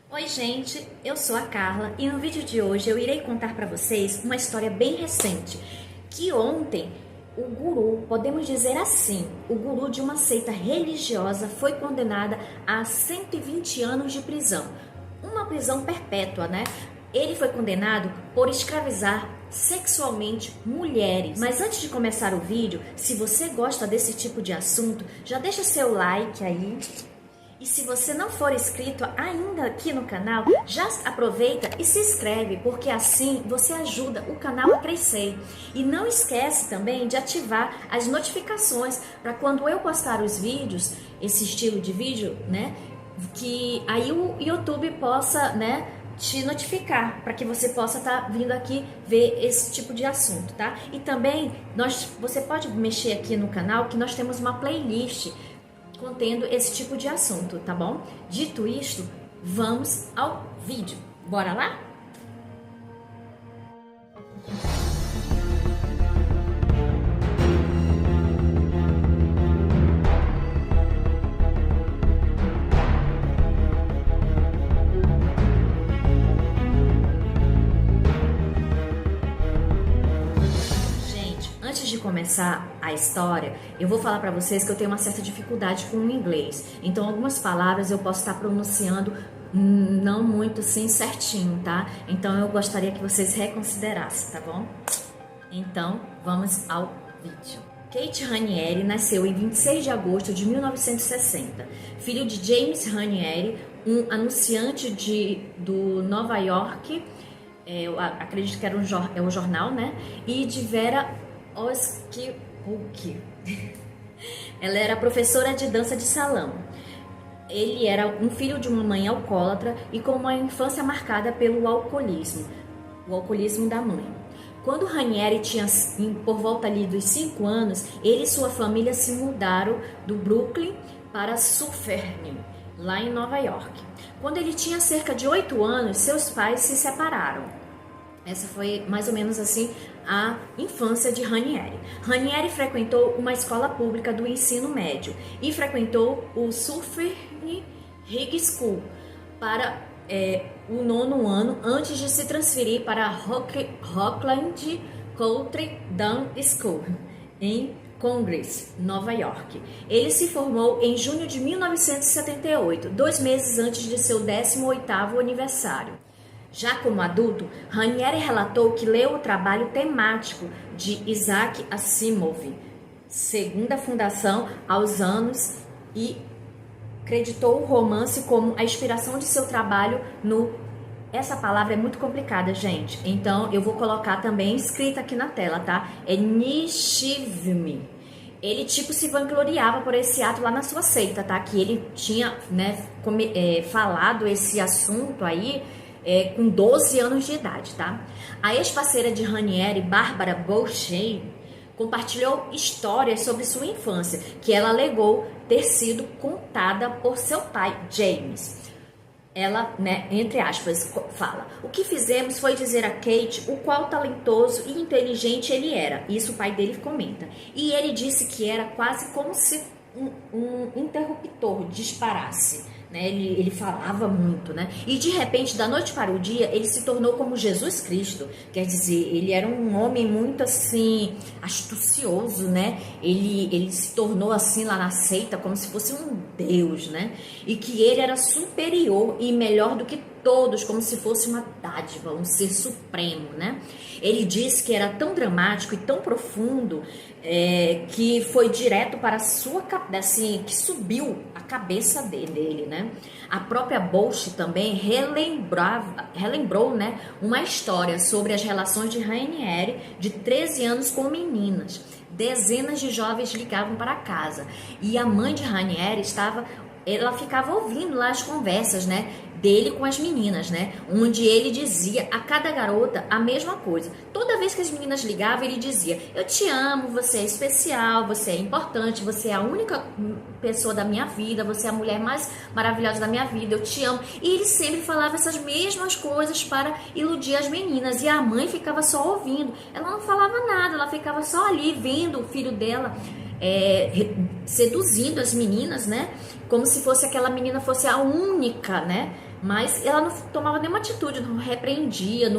Oi gente, eu sou a Carla e no vídeo de hoje eu irei contar para vocês uma história bem recente, que ontem o guru, podemos dizer assim, o guru de uma seita religiosa foi condenada a 120 anos de prisão, uma prisão perpétua, né? Ele foi condenado por escravizar sexualmente mulheres. Mas antes de começar o vídeo, se você gosta desse tipo de assunto, já deixa seu like aí. E se você não for inscrito ainda aqui no canal, já aproveita e se inscreve, porque assim você ajuda o canal a crescer. E não esquece também de ativar as notificações para quando eu postar os vídeos, esse estilo de vídeo, né, que aí o YouTube possa, né, te notificar, para que você possa estar vindo aqui ver esse tipo de assunto, tá? E também você pode mexer aqui no canal que nós temos uma playlist contendo esse tipo de assunto, tá bom? Dito isto, vamos ao vídeo. Bora lá? Antes de começar a história, eu vou falar para vocês que eu tenho uma certa dificuldade com o inglês. Então, algumas palavras eu posso estar pronunciando não muito assim certinho, tá? Então, eu gostaria que vocês reconsiderassem, tá bom? Então, vamos ao vídeo. Kate Raniere nasceu em 26 de agosto de 1960, filho de James Raniere, um anunciante do Nova York, eu acredito que era um jornal, né? E de Vera Oskipuk. Ela era professora de dança de salão. Ele era um filho de uma mãe alcoólatra e com uma infância marcada pelo alcoolismo, o alcoolismo da mãe. Quando Raniere tinha por volta ali dos 5 anos, ele e sua família se mudaram do Brooklyn para Suffern, lá em Nova York. Quando ele tinha cerca de 8 anos, seus pais se separaram. Essa foi mais ou menos assim a infância de Raniere. Raniere frequentou uma escola pública do ensino médio e frequentou o Suffern High School para o 9º ano antes de se transferir para a Rockland Country Down School em Congress, Nova York. Ele se formou em junho de 1978, 2 meses antes de seu 18º aniversário. Já como adulto, Raniere relatou que leu o trabalho temático de Isaac Asimov, segunda fundação aos anos, e creditou o romance como a inspiração de seu trabalho no... Essa palavra é muito complicada, gente, então eu vou colocar também escrita aqui na tela, tá? É Nishivmi. Ele se vangloriava por esse ato lá na sua seita, tá? Que ele tinha, né, falado esse assunto aí com 12 anos de idade, tá? A ex-parceira de Raniere, Bárbara Boucher, compartilhou histórias sobre sua infância, que ela alegou ter sido contada por seu pai, James. Ela, né, entre aspas, fala: o que fizemos foi dizer a Kate o qual talentoso e inteligente ele era. Isso o pai dele comenta. E ele disse que era quase como se um interruptor disparasse. Né? Ele falava muito, né? E de repente, da noite para o dia, ele se tornou como Jesus Cristo. Quer dizer, ele era um homem muito assim, astucioso, né? Ele se tornou assim lá na seita, como se fosse um Deus, né? E que ele era superior e melhor do que todos, como se fosse uma dádiva, um ser supremo, né? Ele disse que era tão dramático e tão profundo que foi direto para a sua cabeça, assim, que subiu a cabeça dele, né? A própria Boucher também relembrou, né, uma história sobre as relações de Raniere de 13 anos com meninas. Dezenas de jovens ligavam para casa e a mãe de Raniere ela ficava ouvindo lá as conversas, né, dele com as meninas, né, onde ele dizia a cada garota a mesma coisa. Toda vez que as meninas ligavam, ele dizia: eu te amo, você é especial, você é importante, você é a única pessoa da minha vida, você é a mulher mais maravilhosa da minha vida, eu te amo. E ele sempre falava essas mesmas coisas para iludir as meninas, e a mãe ficava só ouvindo. Ela não falava nada, ela ficava só ali vendo o filho dela seduzindo as meninas, né? Como se fosse aquela menina fosse a única, né? Mas ela não tomava nenhuma atitude, não repreendia,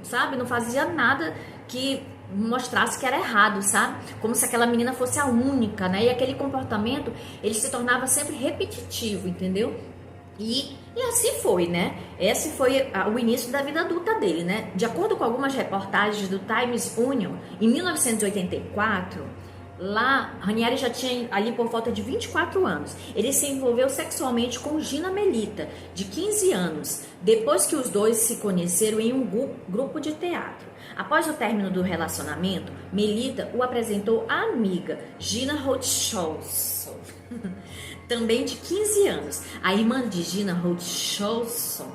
sabe? Não fazia nada que mostrasse que era errado, sabe? Como se aquela menina fosse a única, né? E aquele comportamento, ele se tornava sempre repetitivo, entendeu? E assim foi, né? Esse foi o início da vida adulta dele, né? De acordo com algumas reportagens do Times Union, em 1984, lá, Ranieri já tinha ali por volta de 24 anos. Ele se envolveu sexualmente com Gina Melita, de 15 anos, depois que os dois se conheceram em um grupo de teatro. Após o término do relacionamento, Melita o apresentou à amiga Gina Hutchinson, também de 15 anos. A irmã de Gina Hutchinson,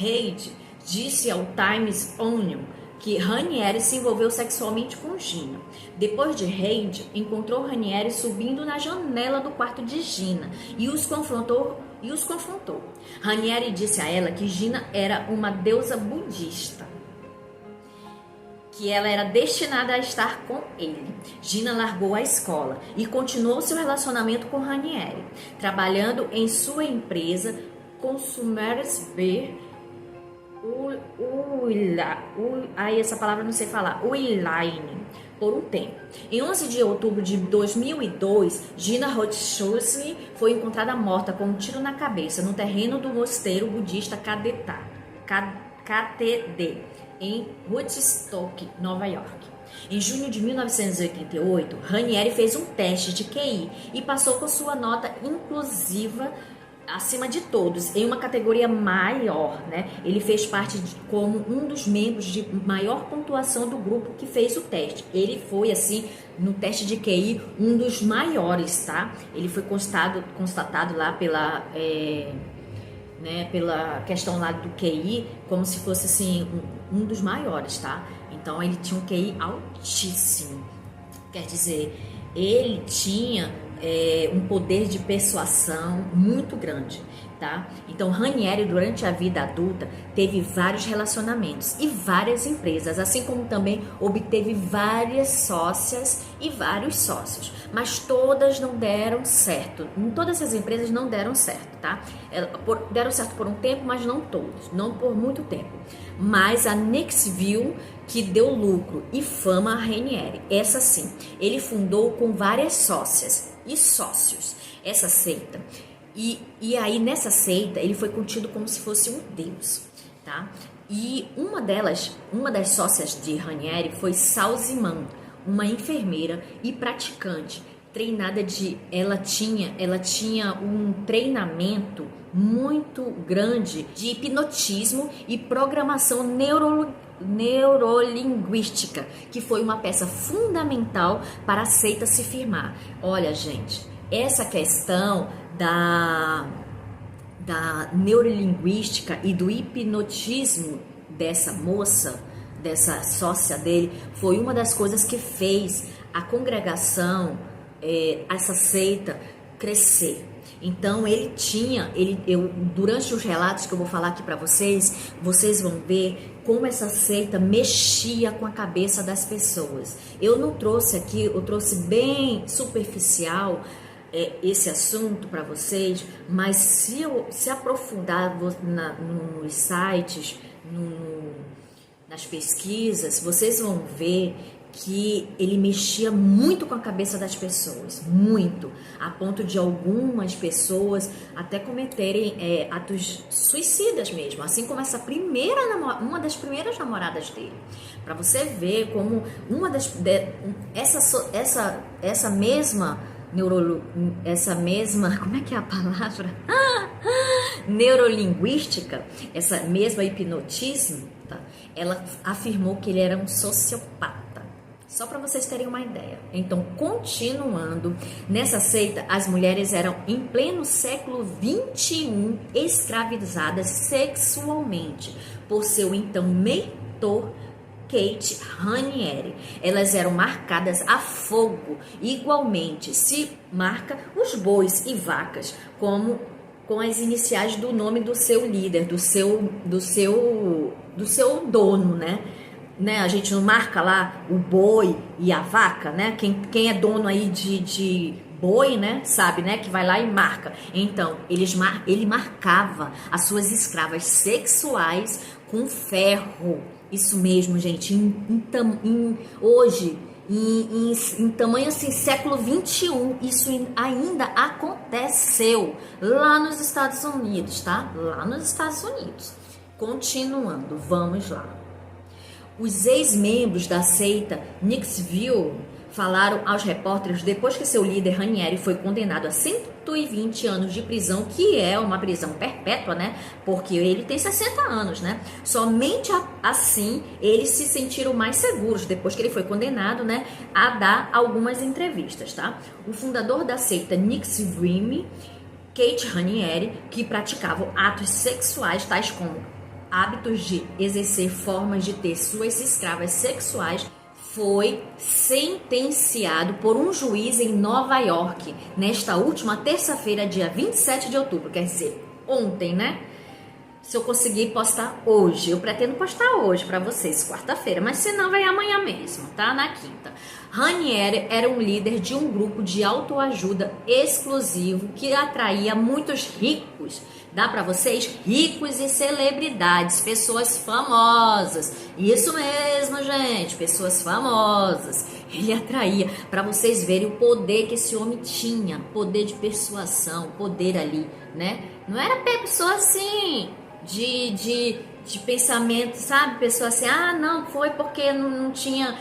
Heidi, disse ao Times Union que Ranieri se envolveu sexualmente com Gina. Depois de Heidi, encontrou Ranieri subindo na janela do quarto de Gina e os confrontou. Ranieri disse a ela que Gina era uma deusa budista, que ela era destinada a estar com ele. Gina largou a escola e continuou seu relacionamento com Ranieri, trabalhando em sua empresa Consumers Beer, essa palavra não sei falar, Uiline, por um tempo. Em 11 de outubro de 2002, Gina Hutchinson foi encontrada morta com um tiro na cabeça no terreno do mosteiro budista KTD, em Woodstock, Nova York. Em junho de 1988, Ranieri fez um teste de QI e passou com sua nota inclusiva acima de todos, em uma categoria maior, né? Ele fez parte como um dos membros de maior pontuação do grupo que fez o teste. Ele foi, assim, no teste de QI, um dos maiores, tá? Ele foi constatado lá pela questão lá do QI, como se fosse, assim, um dos maiores, tá? Então, ele tinha um QI altíssimo. Quer dizer, ele tinha um poder de persuasão muito grande, tá? Então, Ranieri, durante a vida adulta, teve vários relacionamentos e várias empresas, assim como também obteve várias sócias e vários sócios, mas todas não deram certo. Todas as empresas não deram certo, tá? Deram certo por um tempo, mas não todos, não por muito tempo. Mas a Nixville, que deu lucro e fama a Ranieri, essa sim, ele fundou com várias sócias e sócios essa seita. E aí nessa seita ele foi contido como se fosse um deus, tá? E uma das sócias de Ranieri foi Salziman, uma enfermeira e praticante treinada ela tinha um treinamento muito grande de hipnotismo e programação neurolinguística, que foi uma peça fundamental para a seita se firmar. Olha, gente, essa questão da neurolinguística e do hipnotismo dessa moça, dessa sócia dele, foi uma das coisas que fez a congregação, essa seita, crescer. Então durante os relatos que eu vou falar aqui para vocês, vocês vão ver como essa seita mexia com a cabeça das pessoas. Eu não trouxe aqui, eu trouxe bem superficial esse assunto para vocês, mas se aprofundar nos sites, nas pesquisas, vocês vão ver que ele mexia muito com a cabeça das pessoas, muito, a ponto de algumas pessoas até cometerem atos suicidas mesmo, assim como uma das primeiras namoradas dele. Para você ver como essa mesma como é que é a palavra? Neurolinguística, essa mesma hipnotismo, tá? Ela afirmou que ele era um sociopata. Só para vocês terem uma ideia. Então, continuando, nessa seita, as mulheres eram, em pleno século XXI, escravizadas sexualmente por seu então mentor, Kate Ranieri. Elas eram marcadas a fogo. Igualmente, se marca os bois e vacas como com as iniciais do nome do seu líder, do seu dono, né? A gente não marca lá o boi e a vaca, né? Quem é dono aí de boi, né? Sabe, né? Que vai lá e marca. Então, ele marcava as suas escravas sexuais com ferro. Isso mesmo, gente. Hoje, em tamanho assim, século 21, isso ainda aconteceu lá nos Estados Unidos, tá? Lá nos Estados Unidos. Continuando, vamos lá. Os ex-membros da seita Nixville falaram aos repórteres depois que seu líder Ranieri foi condenado a 120 anos de prisão, que é uma prisão perpétua, né? Porque ele tem 60 anos, né? Somente assim eles se sentiram mais seguros depois que ele foi condenado, né? A dar algumas entrevistas, tá? O fundador da seita Nixville, Keith Raniere, que praticava atos sexuais tais como hábitos de exercer formas de ter suas escravas sexuais, foi sentenciado por um juiz em Nova York nesta última terça-feira, dia 27 de outubro, quer dizer, ontem, né? Se eu conseguir postar hoje, eu pretendo postar hoje para vocês, quarta-feira, mas se não, vai amanhã mesmo, tá? Na quinta. Ranieri era um líder de um grupo de autoajuda exclusivo que atraía muitos ricos. Dá para vocês? Ricos e celebridades, pessoas famosas. Isso mesmo, gente, pessoas famosas. Ele atraía, para vocês verem o poder que esse homem tinha, poder de persuasão, poder ali, né? Não era pessoa assim, de pensamento, sabe? Pessoa assim, não, foi porque não tinha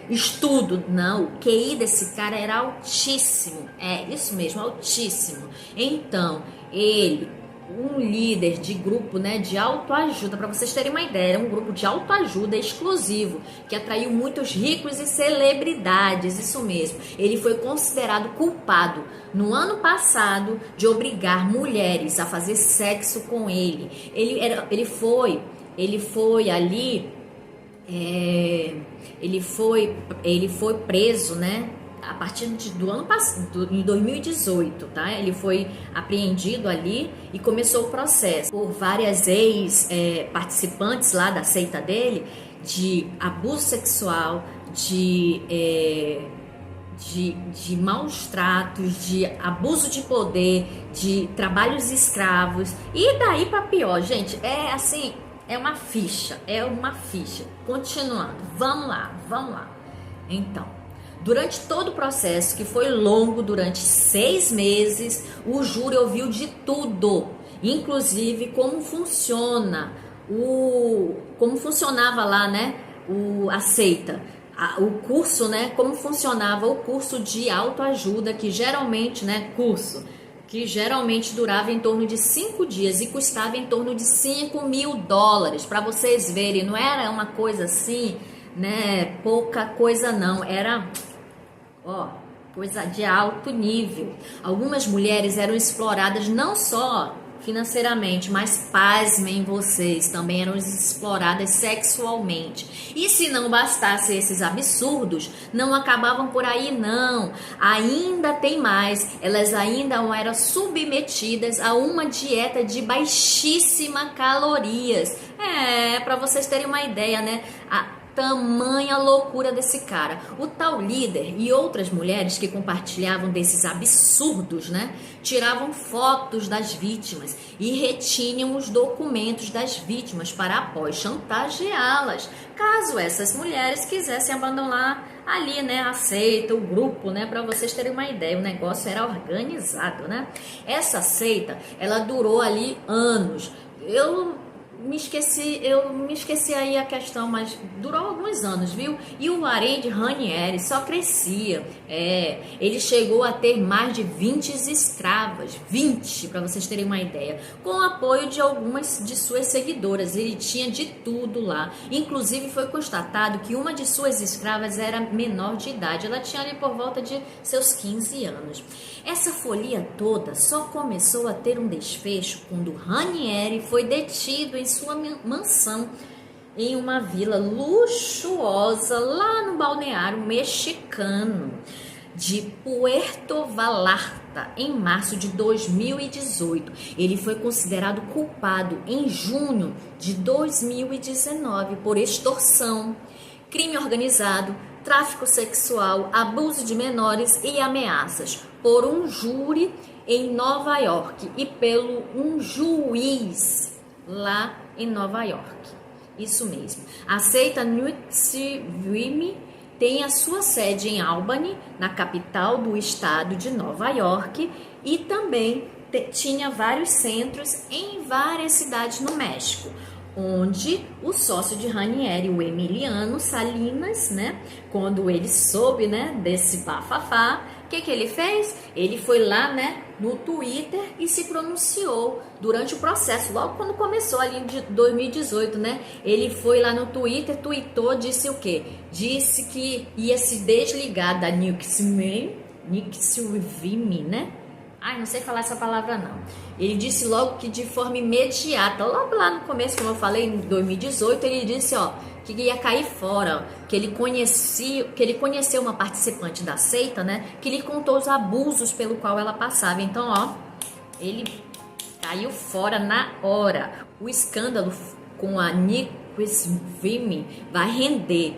estudo. Não, o QI desse cara era altíssimo. É, isso mesmo, altíssimo. Então, ele, um líder de grupo, né, de autoajuda, para vocês terem uma ideia, era um grupo de autoajuda exclusivo, que atraiu muitos ricos e celebridades, isso mesmo. Ele foi considerado culpado, no ano passado, de obrigar mulheres a fazer sexo com ele. Ele foi preso, né? A partir do ano passado, em 2018, tá? Ele foi apreendido ali e começou o processo por várias participantes lá da seita dele de abuso sexual, de maus tratos, de abuso de poder, de trabalhos escravos e daí para pior, gente. É assim, é uma ficha. Continuando, vamos lá. Então, durante todo o processo, que foi longo, durante 6 meses, o júri ouviu de tudo, inclusive como funcionava lá, né, a seita, o curso, né, como funcionava o curso de autoajuda, que geralmente durava em torno de 5 dias e custava em torno de $5.000, para vocês verem, não era uma coisa assim, né, pouca coisa não, era coisa de alto nível. Algumas mulheres eram exploradas não só financeiramente, mas pasmem vocês, também eram exploradas sexualmente. E se não bastasse esses absurdos, não acabavam por aí não. Ainda tem mais, elas ainda eram submetidas a uma dieta de baixíssima calorias. Para vocês terem uma ideia, né? Tamanha loucura desse cara. O tal líder e outras mulheres que compartilhavam desses absurdos, né, tiravam fotos das vítimas e retinham os documentos das vítimas para após chantageá-las, caso essas mulheres quisessem abandonar ali, né, a seita, o grupo, né, para vocês terem uma ideia, o negócio era organizado, né? Essa seita, ela durou ali anos. Eu me esqueci aí a questão, mas durou alguns anos, viu? E o harém de Ranieri só crescia. Ele chegou a ter mais de 20 escravas, 20, para vocês terem uma ideia, com o apoio de algumas de suas seguidoras. Ele tinha de tudo lá. Inclusive foi constatado que uma de suas escravas era menor de idade. Ela tinha ali por volta de seus 15 anos. Essa folia toda só começou a ter um desfecho quando Ranieri foi detido em sua mansão em uma vila luxuosa lá no balneário mexicano de Puerto Vallarta, em março de 2018. Ele foi considerado culpado em junho de 2019 por extorsão, crime organizado, tráfico sexual, abuso de menores e ameaças por um júri em Nova York e pelo um juiz lá em Nova York. Isso mesmo. A seita Nixivim tem a sua sede em Albany, na capital do estado de Nova York, e também tinha vários centros em várias cidades no México, onde o sócio de Ranieri, o Emiliano Salinas, né, quando ele soube, né, desse bafafá, o que ele fez? Ele foi lá, né, no Twitter e se pronunciou durante o processo, logo quando começou ali em 2018, né? Ele foi lá no Twitter, tweetou, disse o quê? Disse que ia se desligar da Nixivim, né? Ai, não sei falar essa palavra não. Ele disse logo que de forma imediata, logo lá no começo, como eu falei, em 2018, ele disse, ó, que ia cair fora, que ele conheceu uma participante da seita, né, que lhe contou os abusos pelo qual ela passava. Então, ó, ele caiu fora na hora. O escândalo com a Nixivim vai render.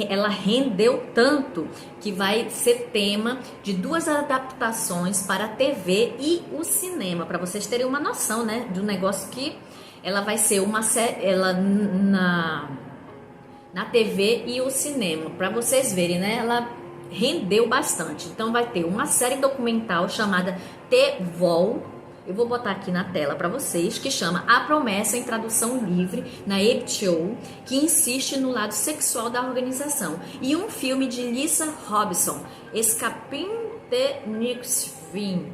Ela rendeu tanto que vai ser tema de 2 adaptações para a TV e o cinema, para vocês terem uma noção, né, do negócio que ela vai ser uma série, ela na TV e o cinema, para vocês verem, né? Ela rendeu bastante. Então vai ter uma série documental chamada The Wall, eu vou botar aqui na tela para vocês, que chama A Promessa, em tradução livre, na HBO, que insiste no lado sexual da organização. E um filme de Lisa Robson, Escaping the Nixivim,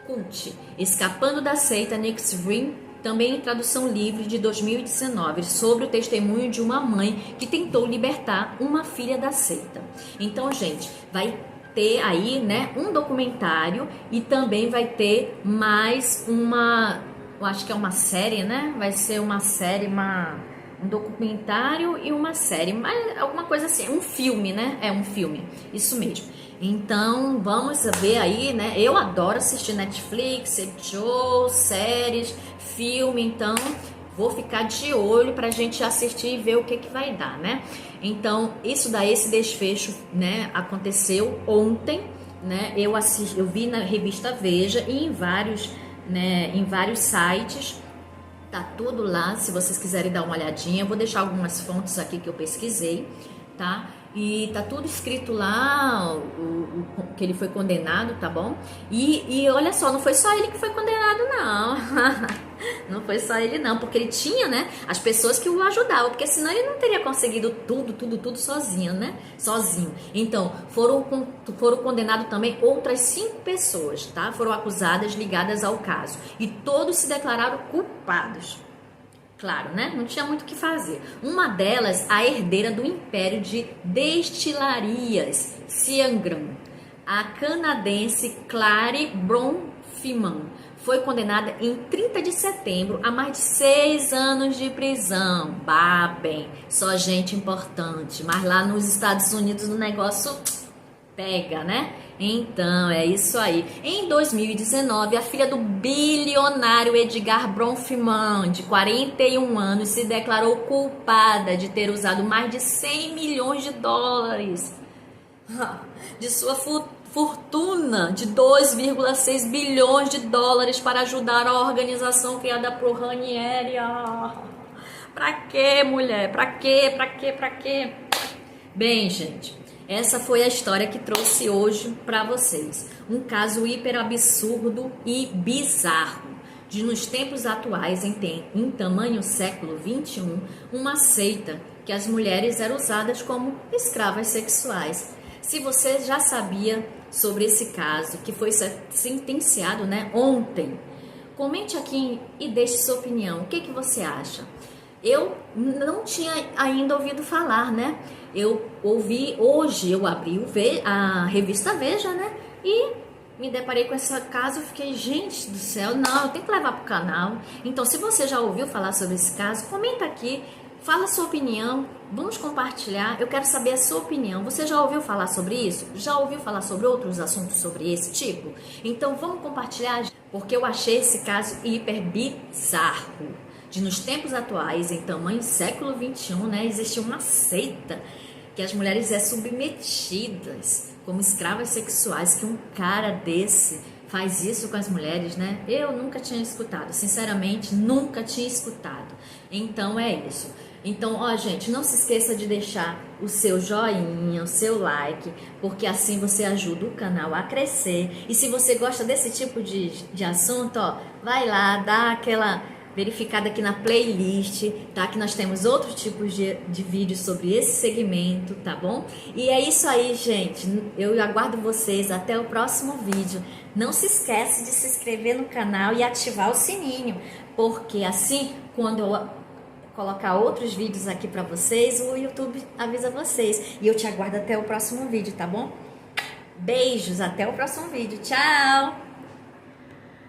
cult, Escapando da Seita Nixivim, também em tradução livre de 2019, sobre o testemunho de uma mãe que tentou libertar uma filha da seita. Então, gente, vai ter aí, né, um documentário e também vai ter mais uma, eu acho que é uma série, né? Vai ser uma série, um documentário e uma série, mas alguma coisa assim, um filme, né? É um filme, isso mesmo. Então, vamos ver aí, né? Eu adoro assistir Netflix, HBO, séries, filme, então vou ficar de olho pra gente assistir e ver o que vai dar, né? Então, isso daí, esse desfecho, né, aconteceu ontem, né? Eu vi na revista Veja e em vários sites. Tá tudo lá, se vocês quiserem dar uma olhadinha. Eu vou deixar algumas fontes aqui que eu pesquisei, tá? E tá tudo escrito lá, que ele foi condenado, tá bom? E olha só, não foi só ele que foi condenado, não. Não foi só ele, não, porque ele tinha, né, as pessoas que o ajudavam, porque senão ele não teria conseguido tudo sozinho, né? Sozinho. Então, foram condenados também outras 5 pessoas, tá? Foram acusadas, ligadas ao caso. E todos se declararam culpados. Claro, né? Não tinha muito o que fazer. Uma delas, a herdeira do Império de Destilarias, Siangran, a canadense Clary Bronfman, foi condenada em 30 de setembro a mais de 6 anos de prisão. Bem, só gente importante. Mas lá nos Estados Unidos o negócio pega, né? Então, é isso aí. Em 2019, a filha do bilionário Edgar Bronfman, de 41 anos, se declarou culpada de ter usado mais de 100 milhões de dólares de sua fortuna de 2,6 bilhões de dólares para ajudar a organização criada por Ranieri. Pra quê, mulher? Pra quê? Bem, gente, essa foi a história que trouxe hoje para vocês. Um caso hiper absurdo e bizarro de, nos tempos atuais, em tamanho século XXI, uma seita que as mulheres eram usadas como escravas sexuais. Se você já sabia sobre esse caso, que foi sentenciado, né, ontem, comente aqui e deixe sua opinião. O que você acha? Eu não tinha ainda ouvido falar, né? Eu ouvi hoje, eu abri a revista Veja, né? E me deparei com esse caso, eu fiquei, gente do céu, não, eu tenho que levar pro canal. Então, se você já ouviu falar sobre esse caso, comenta aqui, fala a sua opinião, vamos compartilhar, eu quero saber a sua opinião. Você já ouviu falar sobre isso? Já ouviu falar sobre outros assuntos sobre esse tipo? Então, vamos compartilhar, porque eu achei esse caso hiper bizarro. De, nos tempos atuais, em tamanho século XXI, né, existe uma seita que as mulheres é submetidas como escravas sexuais, que um cara desse faz isso com as mulheres, né? Eu nunca tinha escutado, sinceramente, nunca tinha escutado. Então é isso. Então, ó, gente, não se esqueça de deixar o seu joinha, o seu like, porque assim você ajuda o canal a crescer. E se você gosta desse tipo de assunto, ó, vai lá, dá aquela verificada aqui na playlist, tá? Que nós temos outros tipos de vídeos sobre esse segmento, tá bom? E é isso aí, gente. Eu aguardo vocês até o próximo vídeo. Não se esquece de se inscrever no canal e ativar o sininho, porque assim, quando eu colocar outros vídeos aqui pra vocês, o YouTube avisa vocês. E eu te aguardo até o próximo vídeo, tá bom? Beijos, até o próximo vídeo. Tchau!